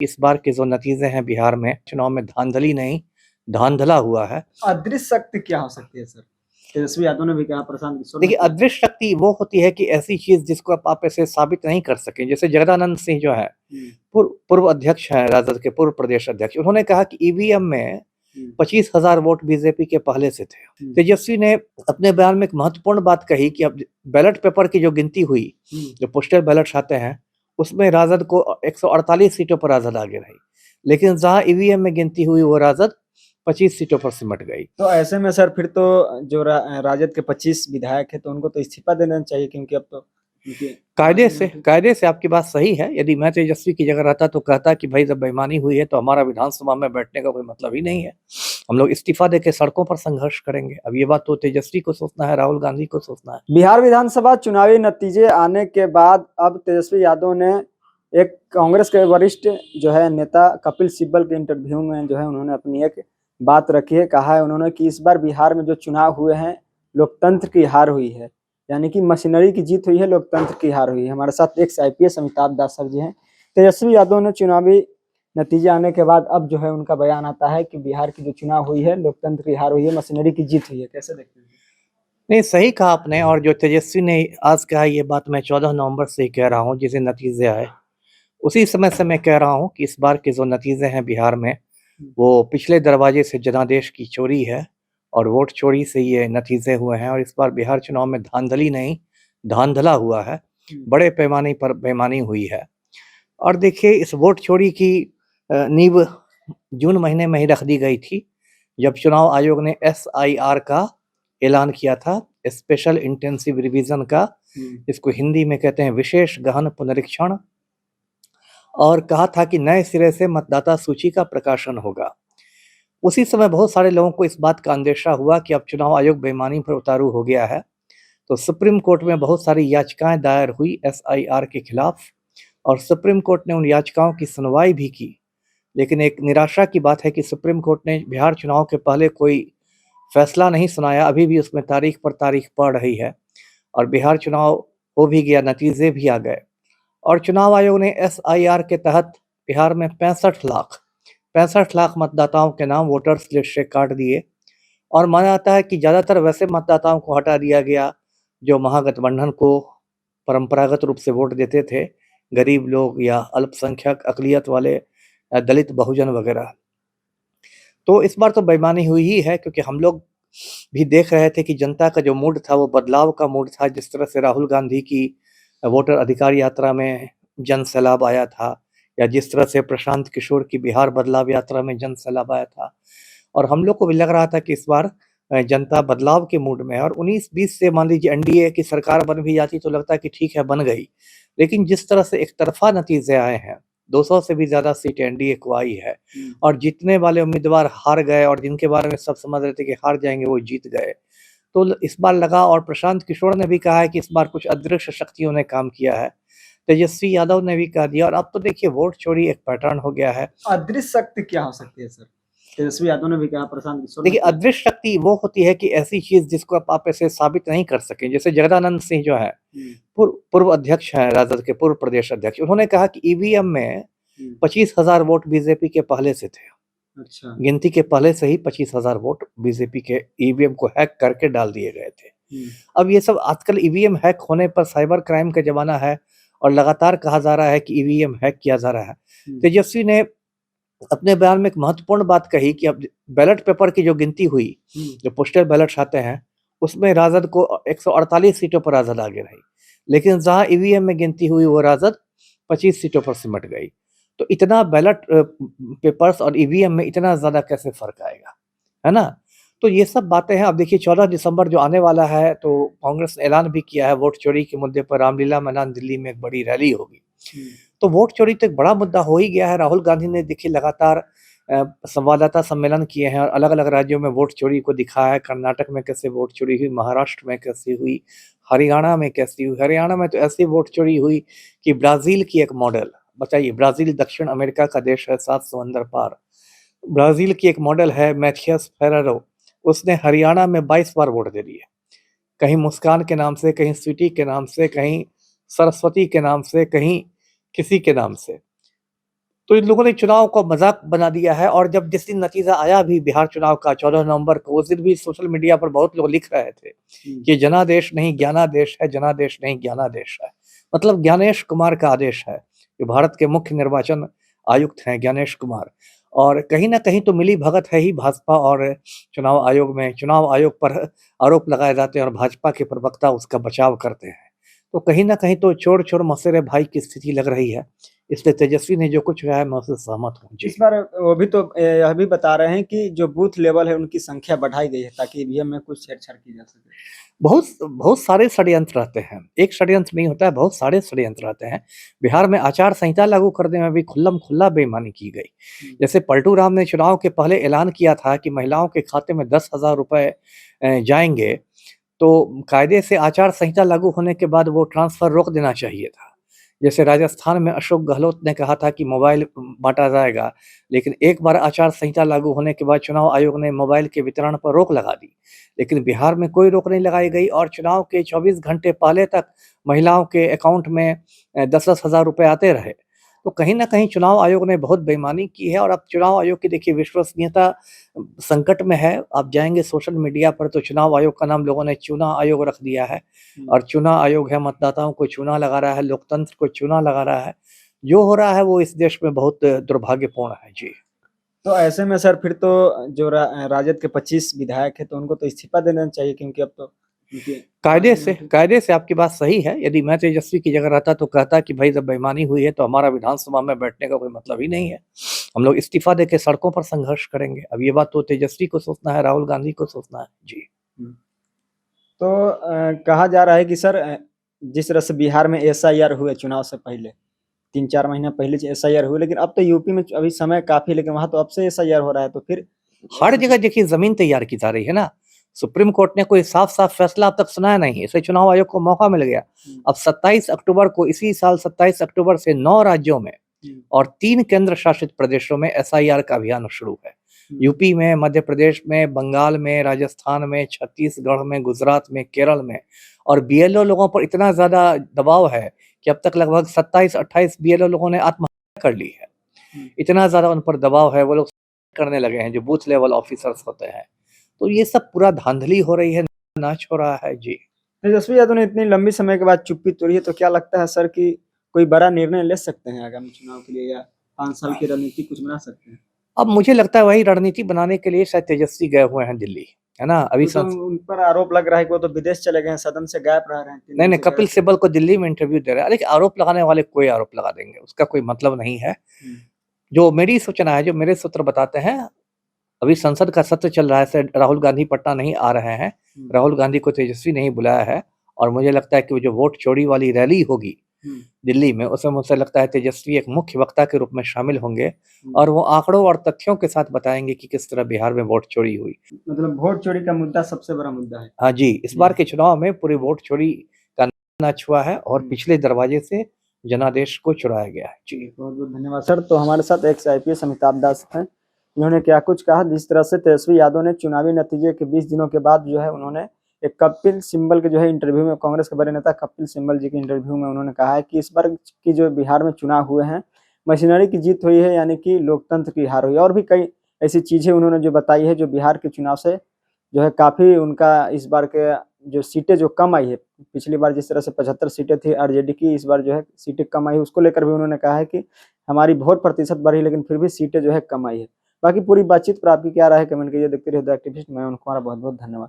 इस बार के जो नतीजे हैं बिहार में चुनाव में धांधली नहीं, धांधला हुआ है। अदृश्य शक्ति क्या हो सकती है सर? तेजस्वी यादव ने भी कहा, प्रशांत किशोर ने देखिए, कहा। अदृश्य शक्ति वो होती है कि ऐसी चीज जिसको आप ऐसे साबित नहीं कर सके। जैसे जगदानंद सिंह जो है, पूर्व अध्यक्ष हैं, राजद के पूर्व प्रदेश अध्यक्ष, उन्होंने कहा कि ईवीएम में 25,000 वोट बीजेपी के पहले से थे। तेजस्वी ने अपने बयान में एक महत्वपूर्ण बात कही कि अब बैलेट पेपर की जो गिनती हुई, जो पोस्टल बैलेट्स आते हैं, उसमें राजद को 148 सीटों पर राजद आगे रही, लेकिन जहां ईवीएम में गिनती हुई वो राजद 25 सीटों पर सिमट गई। तो ऐसे में सर फिर तो जो राजद के 25 विधायक है तो उनको तो इस्तीफा देना चाहिए, क्योंकि अब तो कायदे से आपकी बात सही है। यदि मैं तेजस्वी की जगह रहता तो कहता कि भाई जब बेईमानी हुई है तो हमारा विधानसभा में बैठने का कोई मतलब ही नहीं है, हम लोग इस्तीफा देके सड़कों पर संघर्ष करेंगे। अब ये बात तो तेजस्वी को सोचना है, राहुल गांधी को सोचना है। बिहार विधानसभा चुनावी नतीजे आने के बाद अब तेजस्वी यादव ने एक कांग्रेस के वरिष्ठ जो है नेता कपिल सिब्बल के इंटरव्यू में जो है उन्होंने अपनी एक बात रखी है। कहा है उन्होंने कि इस बार बिहार में जो चुनाव हुए हैं लोकतंत्र की हार हुई है, यानी कि मशीनरी की जीत हुई है, लोकतंत्र की हार हुई है। हमारे साथ एक्स IPS अमिताभ दास सर जी हैं। तेजस्वी यादव ने चुनावी नतीजे आने के बाद अब जो है उनका बयान आता है कि बिहार की जो चुनाव हुई है लोकतंत्र की हार हुई है, मशीनरी की जीत हुई है। कैसे देखते हैं? नहीं, सही कहा आपने। और जो तेजस्वी ने आज कहा, ये बात मैं 14 नवंबर से ही कह रहा हूँ, जिसे नतीजे आए उसी समय से मैं कह रहा हूँ कि इस बार के जो नतीजे हैं बिहार में, वो पिछले दरवाजे से जनादेश की चोरी है और वोट चोरी से ये नतीजे हुए हैं। और इस बार बिहार चुनाव में धांधली नहीं, धांधला हुआ है, बड़े पैमाने पर बेईमानी हुई है। और देखिए, इस वोट चोरी की नींव जून महीने में ही रख दी गई थी, जब चुनाव आयोग ने SIR का ऐलान किया था, स्पेशल इंटेंसिव रिवीजन का, इसको हिंदी में कहते हैं विशेष गहन पुनरीक्षण, और कहा था कि नए सिरे से मतदाता सूची का प्रकाशन होगा। उसी समय बहुत सारे लोगों को इस बात का अंदेशा हुआ कि अब चुनाव आयोग बेईमानी पर उतारू हो गया है, तो सुप्रीम कोर्ट में बहुत सारी याचिकाएं दायर हुई SIR के खिलाफ, और सुप्रीम कोर्ट ने उन याचिकाओं की सुनवाई भी की। लेकिन एक निराशा की बात है कि सुप्रीम कोर्ट ने बिहार चुनाव के पहले कोई फैसला नहीं सुनाया। अभी भी उसमें तारीख पर तारीख पड़ रही है, और बिहार चुनाव हो भी गया, नतीजे भी आ गए, और चुनाव आयोग ने SIR के तहत बिहार में 65 लाख मतदाताओं के नाम वोटर्स लिस्ट से काट दिए। और माना जाता है कि ज़्यादातर वैसे मतदाताओं को हटा दिया गया जो महागठबंधन को परंपरागत रूप से वोट देते थे, गरीब लोग या अल्पसंख्यक अकलियत वाले, दलित बहुजन वगैरह। तो इस बार तो बेईमानी हुई ही है, क्योंकि हम लोग भी देख रहे थे कि जनता का जो मूड था वो बदलाव का मूड था। जिस तरह से राहुल गांधी की वोटर अधिकार यात्रा में जन सैलाब आया था, या जिस तरह से प्रशांत किशोर की बिहार बदलाव यात्रा में जन सैलाब आया था, और हम लोग को भी लग रहा था कि इस बार जनता बदलाव के मूड में है। और 19-20 से मान लीजिए NDA की सरकार बन भी जाती तो लगता है कि ठीक है, बन गई। लेकिन जिस तरह से एक तरफा नतीजे आए हैं, 200 से भी ज्यादा सीट NDA को आई है, और जीतने वाले उम्मीदवार हार गए, और जिनके बारे में सब समझ रहे थे कि हार जाएंगे वो जीत गए। तो इस बार लगा, और प्रशांत किशोर ने भी कहा है कि इस बार कुछ अदृश्य शक्तियों ने काम किया है। तेजस्वी यादव ने भी कह दिया। और अब तो देखिए, वोट चोरी एक पैटर्न हो गया है। अदृश्य शक्ति क्या हो सकती है सर? तेजस्वी यादव ने भी कहा, प्रशांत किशोर ने देखिए, कहा। अदृश्य शक्ति वो होती है कि ऐसी चीज जिसको आप ऐसे साबित नहीं कर सके। जैसे जगदानंद सिंह जो है, पूर्व अध्यक्ष हैं, राजद के पूर्व प्रदेश अध्यक्ष, उन्होंने कहा कि ईवीएम में 25,000 वोट बीजेपी के पहले से थे। अच्छा। गिनती के पहले से ही 25,000 वोट बीजेपी के ईवीएम को हैक करके डाल दिए गए थे। अब ये सब आजकल ईवीएम हैक होने पर साइबर क्राइम का जमाना है, और लगातार कहा जा रहा है कि ईवीएम हैक किया जा रहा है। तेजस्वी ने अपने बयान में एक महत्वपूर्ण बात कही कि अब बैलेट पेपर की जो गिनती हुई, जो पोस्टल बैलेट्स आते हैं, उसमें राजद को 148 सीटों पर राजद आगे रही, लेकिन जहां ईवीएम में गिनती हुई वो राजद 25 सीटों पर सिमट गई। तो इतना बैलेट पेपर्स और ईवीएम में इतना ज्यादा कैसे फर्क आएगा, है ना? तो ये सब बातें हैं। अब देखिए, 14 दिसंबर जो आने वाला है, तो कांग्रेस ने ऐलान भी किया है, वोट चोरी के मुद्दे पर रामलीला मैदान दिल्ली में एक बड़ी रैली होगी। तो वोट चोरी तो एक बड़ा मुद्दा हो ही गया है। राहुल गांधी ने देखिए लगातार संवाददाता सम्मेलन किए हैं, और अलग अलग राज्यों में वोट चोरी को दिखाया है। कर्नाटक में कैसे वोट चोरी हुई, महाराष्ट्र में कैसी हुई, हरियाणा में कैसी हुई। हरियाणा में तो ऐसी वोट चोरी हुई कि ब्राजील की एक मॉडल, बताइए, ब्राजील दक्षिण अमेरिका का देश है, 7 समंदर पार। ब्राजील की एक मॉडल है मैथियस फेरेरो, उसने हरियाणा में 22 बार वोट दे दिए। कहीं मुस्कान के नाम से, कहीं स्वीटी के नाम से, कहीं सरस्वती के नाम से, कहीं किसी के नाम से। तो इन लोगों ने चुनाव को मजाक बना दिया है। और जब जिस दिन नतीजा आया भी बिहार चुनाव का 14 नवंबर को, उस दिन भी सोशल मीडिया पर बहुत लोग लिख रहे थे कि जनादेश नहीं ज्ञानादेश है, जनादेश नहीं ज्ञानादेश है। मतलब ज्ञानेश कुमार का आदेश है, जो भारत के मुख्य निर्वाचन आयुक्त हैं ज्ञानेश कुमार। और कहीं ना कहीं तो मिली भगत है ही भाजपा और चुनाव आयोग में। चुनाव आयोग पर आरोप लगाए जाते हैं और भाजपा के प्रवक्ता उसका बचाव करते हैं। तो कहीं ना कहीं तो चोर चोर मसेरे भाई की स्थिति लग रही है। इसलिए तेजस्वी ने जो कुछ कहा है मैं उससे सहमत हूँ जी। इस बार वो भी तो यह भी बता रहे हैं कि जो बूथ लेवल है उनकी संख्या बढ़ाई गई है ताकि ईवीएम में कुछ छेड़छाड़ की जा सके। बहुत बहुत सारे षड्यंत्र रहते हैं, एक षड्यंत्र नहीं होता है, बहुत सारे षड्यंत्र रहते हैं। बिहार में आचार संहिता लागू करने में भी खुल्लम खुल्ला बेईमानी की गई। जैसे पलटू राम ने चुनाव के पहले ऐलान किया था कि महिलाओं के खाते में 10,000 रुपए जाएंगे, तो कायदे से आचार संहिता लागू होने के बाद वो ट्रांसफर रोक देना चाहिए था। जैसे राजस्थान में अशोक गहलोत ने कहा था कि मोबाइल बांटा जाएगा, लेकिन एक बार आचार संहिता लागू होने के बाद चुनाव आयोग ने मोबाइल के वितरण पर रोक लगा दी। लेकिन बिहार में कोई रोक नहीं लगाई गई और चुनाव के 24 घंटे पहले तक महिलाओं के अकाउंट में 10-10 हज़ार रुपए आते रहे। तो कहीं न कहीं चुनाव आयोग ने बहुत बेईमानी की है और अब चुनाव आयोग की देखिए विश्वसनीयता संकट में है। आप जाएँगे सोशल मीडिया पर तो चुनाव आयोग का नाम लोगों ने चूना आयोग रख दिया है और चुना आयोग है, मतदाताओं को चूना लगा रहा है, लोकतंत्र को चूना लगा रहा है। जो हो रहा है वो इस देश में बहुत दुर्भाग्यपूर्ण है। जी। तो ऐसे में सर फिर तो जो राजद के 25 विधायक हैं तो उनको तो इस्तीफा देना चाहिए क्योंकि अब तो उनकी कायदे से आपकी बात सही है। यदि मैं तेजस्वी की जगह रहता तो कहता कि भाई जब बेईमानी हुई है तो हमारा विधानसभा में बैठने का कोई मतलब ही नहीं है। हम लोग इस्तीफा देके सड़कों पर संघर्ष करेंगे। अब ये बात तो तेजस्वी को सोचना है, राहुल गांधी को सोचना है। जी। तो कहा जा रहा है कि सर जिस तरह से बिहार में एसआईआर हुए चुनाव से पहले 3-4 महीना पहले एसआईआर हुए, लेकिन अब तो यूपी में अभी समय काफी, लेकिन वहां तो अब से एसआईआर हो रहा है, तो फिर हर जगह देखिए जमीन तैयार की जा रही है ना। सुप्रीम कोर्ट ने कोई साफ-साफ फैसला अब तक सुनाया नहीं है, इसलिए चुनाव आयोग को मौका मिल गया। अब 27 अक्टूबर को, इसी साल 27 अक्टूबर से 9 राज्यों में और 3 केंद्र शासित प्रदेशों में एसआईआर का अभियान शुरू है। यूपी में, मध्य प्रदेश में, बंगाल में, राजस्थान में, छत्तीसगढ़ में, गुजरात में, केरल में। और बीएलओ लोगों पर इतना ज़्यादा दबाव है कि अब तक लगभग 27-28 बीएलओ लोगों ने आत्महत्या कर ली है। इतना ज़्यादा उन पर दबाव है, वो लोग करने लगे हैं जो बूथ लेवल ऑफिसर्स होते हैं। तो ये सब पूरा धांधली हो रही है, नाच हो रहा है। जी। तेजस्वी यादव ने इतनी लंबी समय के बाद चुप्पी तोड़ी है, तो क्या लगता है सर कि कोई बड़ा निर्णय ले सकते हैं आगामी चुनाव के लिए या 5 साल की रणनीति कुछ बना सकते हैं? अब मुझे लगता है वही रणनीति बनाने के लिए शायद तेजस्वी गए हुए हैं दिल्ली, है ना? अभी तो उन पर आरोप लग रहा है कि वो तो विदेश चले गए हैं, सदन से गायब रह रहे हैं। नहीं, कपिल सिब्बल को दिल्ली में इंटरव्यू दे रहे हैं। देखिए आरोप लगाने वाले कोई आरोप लगा देंगे, उसका कोई मतलब नहीं है। जो मेरी सूचना है, जो मेरे सूत्र बताते हैं, अभी संसद का सत्र चल रहा है, राहुल गांधी पटना नहीं आ रहे हैं। राहुल गांधी को तेजस्वी नहीं बुलाया है और मुझे लगता है कि वो जो वोट चोरी वाली रैली होगी दिल्ली में, उसमें मुझे लगता है तेजस्वी एक मुख्य वक्ता के रूप में शामिल होंगे और वो आंकड़ों और तथ्यों के साथ बताएंगे कि किस तरह बिहार में वोट चोरी हुई। मतलब वोट चोरी का मुद्दा सबसे बड़ा मुद्दा है। हाँ जी, इस बार के चुनाव में पूरी वोट चोरी का नाच हुआ है और पिछले दरवाजे से जनादेश को चुराया गया है। जी। बहुत बहुत धन्यवाद सर। तो हमारे साथ एक्स आईपीएस अमिताभ दास हैं, इन्होंने क्या कुछ कहा। जिस तरह से तेजस्वी यादव ने चुनावी नतीजे के 20 दिनों के बाद जो है उन्होंने एक कपिल सिब्बल के जो है इंटरव्यू में, कांग्रेस के बड़े नेता कपिल सिब्बल जी के इंटरव्यू में उन्होंने कहा है कि इस बार की जो बिहार में चुनाव हुए हैं मशीनरी की जीत हुई है, यानी कि लोकतंत्र की हार हुई है। और भी कई ऐसी चीजें उन्होंने जो बताई है जो बिहार के चुनाव से जो है काफी उनका इस बार के जो सीटें जो कम आई है, पिछली बार जिस तरह से 75 सीटें थी आरजेडी की, इस बार जो है सीटें कम आई, उसको लेकर भी उन्होंने कहा है कि हमारी वोट प्रतिशत बढ़ी लेकिन फिर भी सीटें जो है कम आई है। बाकी पूरी बातचीत पर आपकी क्या राय है कमेंट कीजिए। देखते रहिए द एक्टिविस्ट, मैं उनको हमारा बहुत बहुत धन्यवाद।